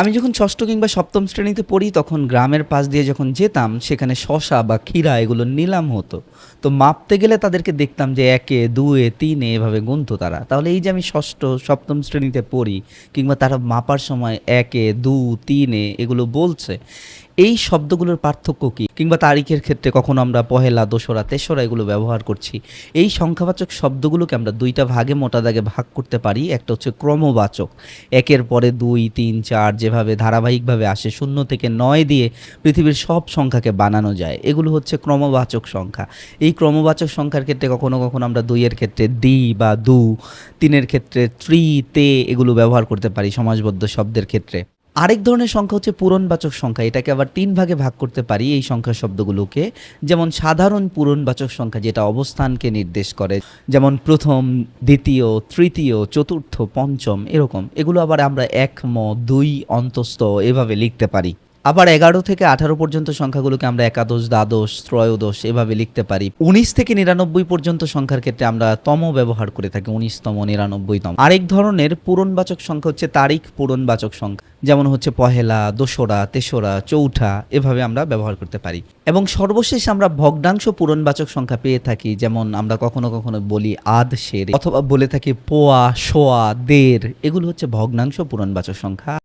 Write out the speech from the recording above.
আমি যখন ষষ্ঠ কিংবা সপ্তম শ্রেণীতে পড়ি তখন গ্রামের পাশ দিয়ে যখন যেতাম সেখানে শসা বা ক্ষীরা এগুলো নিলাম হতো। তো মাপতে গেলে তাদেরকে দেখতাম যে একে দুয়ে তিনে এভাবে গুনতো তারা। তাহলে এই যে আমি ষষ্ঠ সপ্তম শ্রেণীতে পড়ি কিংবা তারা মাপার সময় একে দু তিনে এগুলো বলছে, এই শব্দগুলোর পার্থক্য কী? কিংবা তারিখের ক্ষেত্রে কখনো আমরা পহেলা দোসরা তেসরা এগুলো ব্যবহার করছি। এই সংখ্যাবাচক শব্দগুলোকে আমরা দুইটা ভাগে মোটা দাগে ভাগ করতে পারি। একটা হচ্ছে ক্রমবাচক, একের পরে দুই তিন চার যেভাবে ধারাবাহিকভাবে আসে, শূন্য থেকে নয় দিয়ে পৃথিবীর সব সংখ্যাকে বানানো যায়, এগুলো হচ্ছে ক্রমবাচক সংখ্যা। এই ক্রমবাচক সংখ্যার ক্ষেত্রে কখনো কখনো আমরা দুইয়ের ক্ষেত্রে দি বা দু, তিনের ক্ষেত্রে ত্রি তে এগুলো ব্যবহার করতে পারি সমাজবদ্ধ শব্দের ক্ষেত্রে। আরেক ধরনের সংখ্যা হচ্ছে পূরণবাচক সংখ্যা, এটাকে আবার তিন ভাগে ভাগ করতে পারি এই সংখ্যা শব্দগুলোকে। যেমন সাধারণ পূরণবাচক সংখ্যা যেটা অবস্থানকে নির্দেশ করে, যেমন প্রথম, দ্বিতীয়, তৃতীয়, চতুর্থ, পঞ্চম এরকম। এগুলো আবার আমরা একম, দুই, অন্তস্থ এভাবে লিখতে পারি। আবার ১১ থেকে ১৮ পর্যন্ত সংখ্যাগুলোকে আমরা একাদশ, দ্বাদশ, ত্রয়োদশ এভাবে লিখতে পারি। ১৯ থেকে ৯৯ পর্যন্ত সংখ্যার ক্ষেত্রে আমরা তম ব্যবহার করে থাকি, ১৯তম, ৯৯তম। আরেক ধরনের পূরণবাচক সংখ্যা হচ্ছে তারিখ পূরণবাচক সংখ্যা, যেমন হচ্ছে পহেলা, দোসরা, তেসরা, চৌঠা এভাবে আমরা ব্যবহার করতে পারি। এবং সর্বশেষ আমরা ভগ্নাংশ পূরণবাচক সংখ্যা পেয়ে থাকি, যেমন আমরা কখনো কখনো বলি আধ সের অথবা বলে থাকি পোয়া, সোয়া, দের, এগুলো হচ্ছে ভগ্নাংশ পূরণবাচক সংখ্যা।